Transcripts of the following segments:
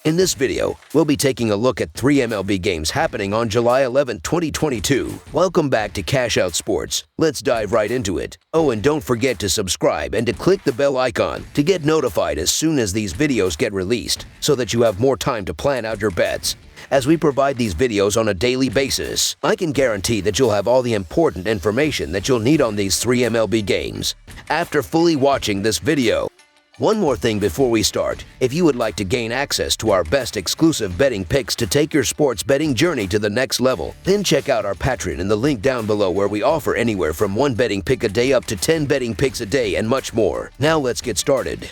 In this video, we'll be taking a look at 3 MLB games happening on July 11, 2022. Welcome back to Cash Out Sports. Let's dive right into it. Oh, and don't forget to subscribe and to click the bell icon to get notified as soon as these videos get released, so that you have more time to plan out your bets. As we provide these videos on a daily basis, I can guarantee that you'll have all the important information that you'll need on these 3 MLB games after fully watching this video. One more thing before we start. If you would like to gain access to our best exclusive betting picks to take your sports betting journey to the next level, then check out our Patreon in the link down below, where we offer anywhere from 1 betting pick a day up to 10 betting picks a day and much more. Now let's get started.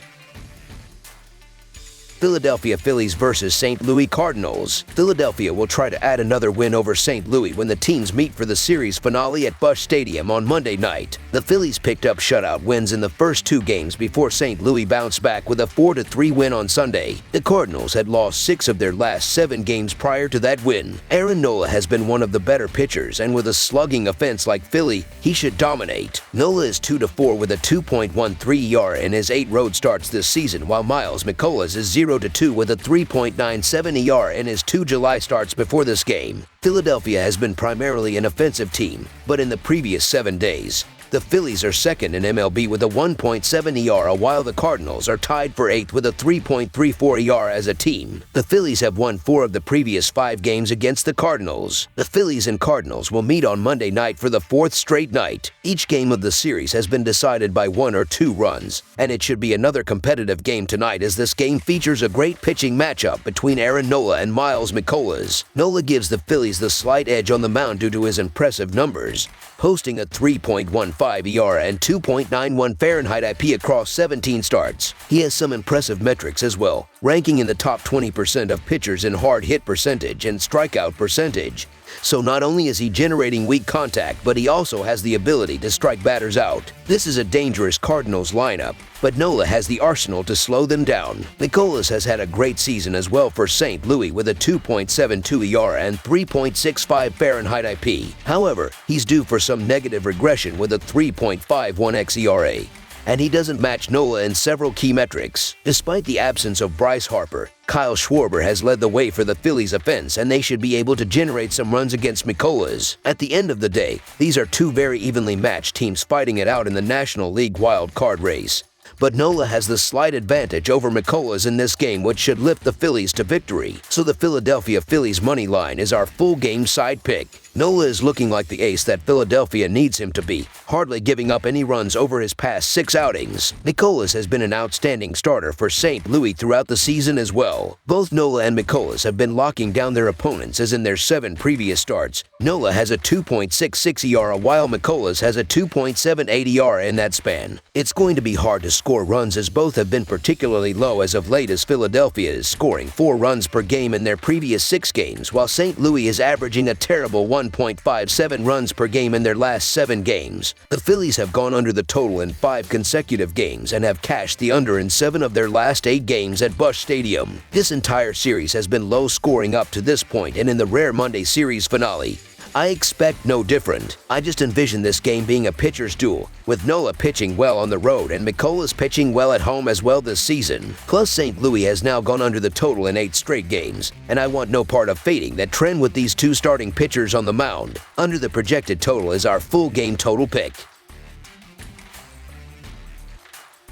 Philadelphia Phillies versus St. Louis Cardinals. Philadelphia will try to add another win over St. Louis when the teams meet for the series finale at Busch Stadium on Monday night. The Phillies picked up shutout wins in the first 2 games before St. Louis bounced back with a 4-3 win on Sunday. The Cardinals had lost 6 of their last 7 games prior to that win. Aaron Nola has been one of the better pitchers, and with a slugging offense like Philly, he should dominate. Nola is 2-4 with a 2.13 ERA in his 8 road starts this season, while Miles McCullough is 0-2 with a 3.97 ERA in his 2 July starts before this game. Philadelphia has been primarily an offensive team, but in the previous 7 days, the Phillies are second in MLB with a 1.7 ERA, while the Cardinals are tied for 8th with a 3.34 ERA as a team. The Phillies have won 4 of the previous 5 games against the Cardinals. The Phillies and Cardinals will meet on Monday night for the 4th straight night. Each game of the series has been decided by 1 or 2 runs, and it should be another competitive game tonight, as this game features a great pitching matchup between Aaron Nola and Miles McCullough. Nola gives the Phillies the slight edge on the mound due to his impressive numbers, posting a 3.15 ERA and 2.91 Fahrenheit IP across 17 starts. He has some impressive metrics as well, ranking in the top 20% of pitchers in hard hit percentage and strikeout percentage. So not only is he generating weak contact, but he also has the ability to strike batters out. This is a dangerous Cardinals lineup, but Nola has the arsenal to slow them down. McCullough has had a great season as well for St. Louis with a 2.72 ERA and 3.65 Fahrenheit IP. However, he's due for some negative regression with a 3.51 xERA, and he doesn't match Nola in several key metrics. Despite the absence of Bryce Harper, Kyle Schwarber has led the way for the Phillies offense, and they should be able to generate some runs against McCullough. At the end of the day, these are 2 very evenly matched teams fighting it out in the National League wild card race. But Nola has the slight advantage over McCullough in this game, which should lift the Phillies to victory. So the Philadelphia Phillies money line is our full game side pick. Nola is looking like the ace that Philadelphia needs him to be, hardly giving up any runs over his past 6 outings. McCullough has been an outstanding starter for St. Louis throughout the season as well. Both Nola and McCullough have been locking down their opponents, as in their 7 previous starts, Nola has a 2.66 ERA while McCullough has a 2.78 ERA in that span. It's going to be hard to score runs, as both have been particularly low as of late, as Philadelphia is scoring 4 runs per game in their previous 6 games, while St. Louis is averaging a terrible 1.57 runs per game in their last 7 games. The Phillies have gone under the total in 5 consecutive games and have cashed the under in 7 of their last 8 games at Busch Stadium. This entire series has been low scoring up to this point, and in the rare Monday series finale, I expect no different. I just envision this game being a pitcher's duel, with Nola pitching well on the road and McCullough pitching well at home as well this season. Plus, St. Louis has now gone under the total in 8 straight games, and I want no part of fading that trend with these 2 starting pitchers on the mound. Under the projected total is our full game total pick.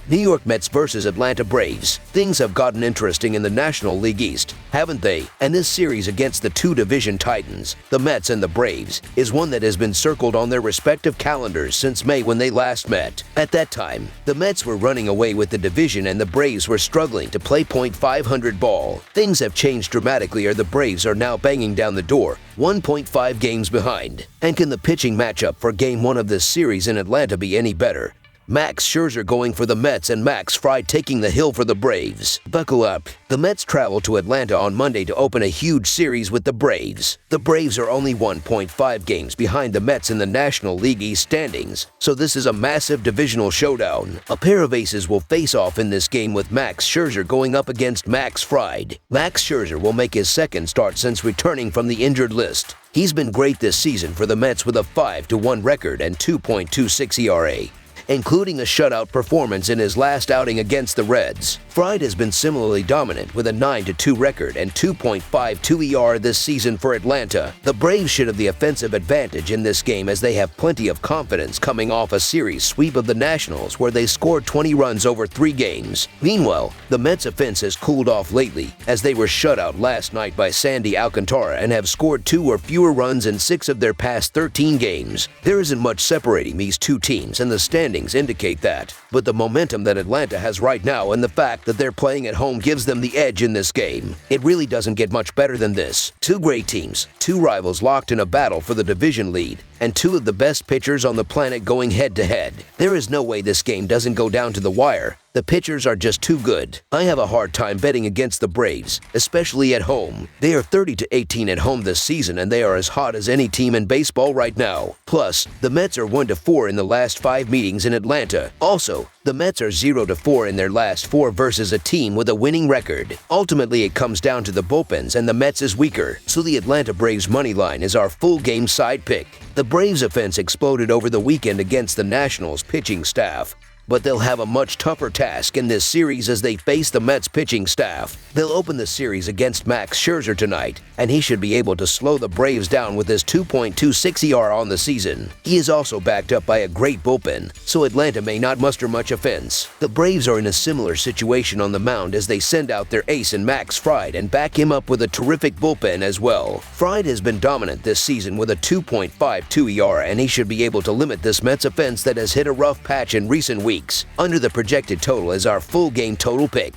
New York Mets versus Atlanta Braves. Things have gotten interesting in the National League East, haven't they? And this series against the 2 division titans, the Mets and the Braves, is one that has been circled on their respective calendars since May, when they last met. At that time, the Mets were running away with the division and the Braves were struggling to play .500 ball. Things have changed dramatically, as the Braves are now banging down the door, 1.5 games behind. And can the pitching matchup for Game 1 of this series in Atlanta be any better? Max Scherzer going for the Mets and Max Fried taking the hill for the Braves. Buckle up. The Mets travel to Atlanta on Monday to open a huge series with the Braves. The Braves are only 1.5 games behind the Mets in the National League East standings, so this is a massive divisional showdown. A pair of aces will face off in this game, with Max Scherzer going up against Max Fried. Max Scherzer will make his 2nd start since returning from the injured list. He's been great this season for the Mets with a 5-1 record and 2.26 ERA. including a shutout performance in his last outing against the Reds. Fried has been similarly dominant with a 9-2 record and 2.52 ER this season for Atlanta. The Braves should have the offensive advantage in this game as they have plenty of confidence coming off a series sweep of the Nationals where they scored 20 runs over 3 games. Meanwhile, the Mets offense has cooled off lately as they were shut out last night by Sandy Alcantara and have scored 2 or fewer runs in 6 of their past 13 games. There isn't much separating these two teams and the standings indicate that, but the momentum that Atlanta has right now and the fact that they're playing at home gives them the edge in this game. It really doesn't get much better than this. 2 great teams, 2 rivals locked in a battle for the division lead, and 2 of the best pitchers on the planet going head-to-head. There is no way this game doesn't go down to the wire. The pitchers are just too good. I have a hard time betting against the Braves, especially at home. They are 30-18 at home this season and they are as hot as any team in baseball right now. Plus, the Mets are 1-4 in the last 5 meetings in Atlanta. Also, the Mets are 0-4 in their last 4 versus a team with a winning record. Ultimately, it comes down to the bullpens and the Mets is weaker, so the Atlanta Braves money line is our full game side pick. The Braves offense exploded over the weekend against the Nationals pitching staff, but they'll have a much tougher task in this series as they face the Mets pitching staff. They'll open the series against Max Scherzer tonight, and he should be able to slow the Braves down with his 2.26 ER on the season. He is also backed up by a great bullpen, so Atlanta may not muster much offense. The Braves are in a similar situation on the mound as they send out their ace in Max Fried and back him up with a terrific bullpen as well. Fried has been dominant this season with a 2.52 ER, and he should be able to limit this Mets offense that has hit a rough patch in recent weeks. Under the projected total is our full game total pick.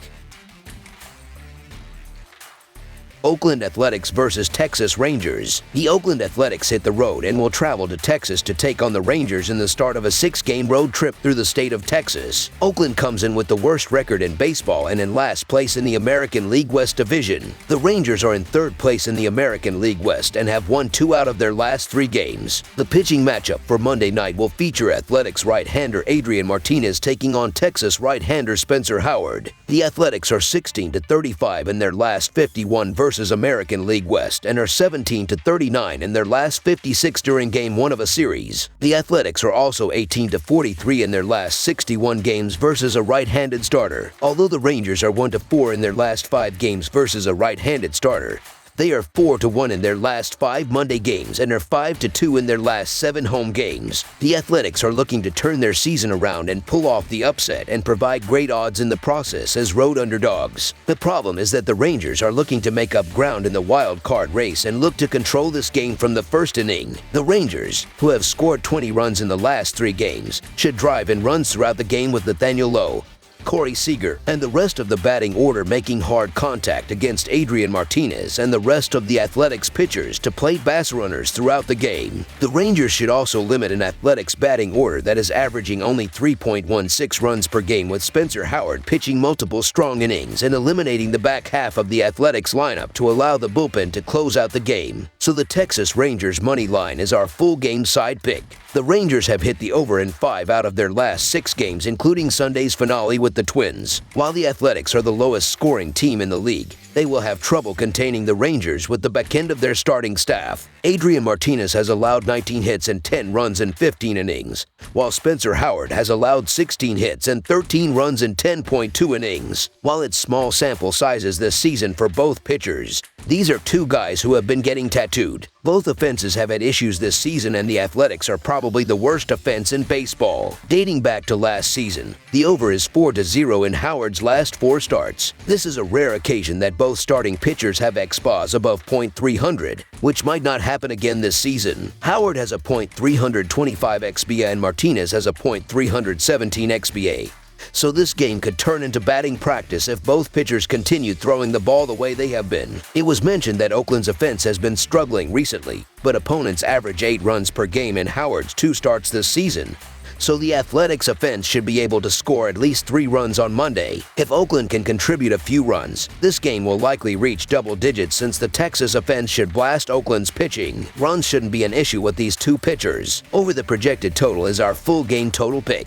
Oakland Athletics versus Texas Rangers. The Oakland Athletics hit the road and will travel to Texas to take on the Rangers in the start of a 6-game road trip through the state of Texas. Oakland comes in with the worst record in baseball and in last place in the American League West Division. The Rangers are in 3rd place in the American League West and have won 2 out of their last 3 games. The pitching matchup for Monday night will feature Athletics right-hander Adrian Martinez taking on Texas right-hander Spencer Howard. The Athletics are 16-35 in their last 51 versus American League West and are 17-39 in their last 56 during Game 1 of a series. The Athletics are also 18-43 in their last 61 games versus a right-handed starter. Although the Rangers are 1-4 in their last 5 games versus a right-handed starter, they are 4-1 in their last 5 Monday games and are 5-2 in their last 7 home games. The Athletics are looking to turn their season around and pull off the upset and provide great odds in the process as road underdogs. The problem is that the Rangers are looking to make up ground in the wild card race and look to control this game from the first inning. The Rangers, who have scored 20 runs in the last 3 games, should drive in runs throughout the game with Nathaniel Lowe, Corey Seager, and the rest of the batting order making hard contact against Adrian Martinez and the rest of the Athletics pitchers to play base runners throughout the game. The Rangers should also limit an Athletics batting order that is averaging only 3.16 runs per game, with Spencer Howard pitching multiple strong innings and eliminating the back half of the Athletics lineup to allow the bullpen to close out the game. So the Texas Rangers money line is our full game side pick. The Rangers have hit the over in 5 out of their last 6 games, including Sunday's finale with the Twins. While the Athletics are the lowest scoring team in the league, they will have trouble containing the Rangers with the back end of their starting staff. Adrian Martinez has allowed 19 hits and 10 runs in 15 innings, while Spencer Howard has allowed 16 hits and 13 runs in 10.2 innings. While it's small sample sizes this season for both pitchers, these are 2 guys who have been getting tattooed. Both offenses have had issues this season, and the Athletics are probably the worst offense in baseball. Dating back to last season, the over is 4-0 in Howard's last 4 starts. This is a rare occasion that both starting pitchers have xBAs above .300, which might not happen again this season. Howard has a .325 xBA and Martinez has a .317 xBA. So this game could turn into batting practice if both pitchers continue throwing the ball the way they have been. It was mentioned that Oakland's offense has been struggling recently, but opponents average 8 runs per game in Howard's 2 starts this season. So the Athletics offense should be able to score at least 3 runs on Monday. If Oakland can contribute a few runs, this game will likely reach double digits since the Texas offense should blast Oakland's pitching. Runs shouldn't be an issue with these 2 pitchers. Over the projected total is our full game total pick.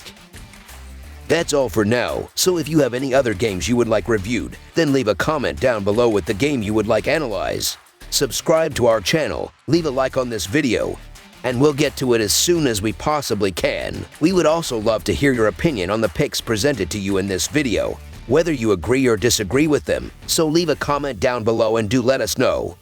That's all for now, so if you have any other games you would like reviewed, then leave a comment down below with the game you would like analyzed. Subscribe to our channel, leave a like on this video, and we'll get to it as soon as we possibly can. We would also love to hear your opinion on the picks presented to you in this video, whether you agree or disagree with them, so leave a comment down below and do let us know.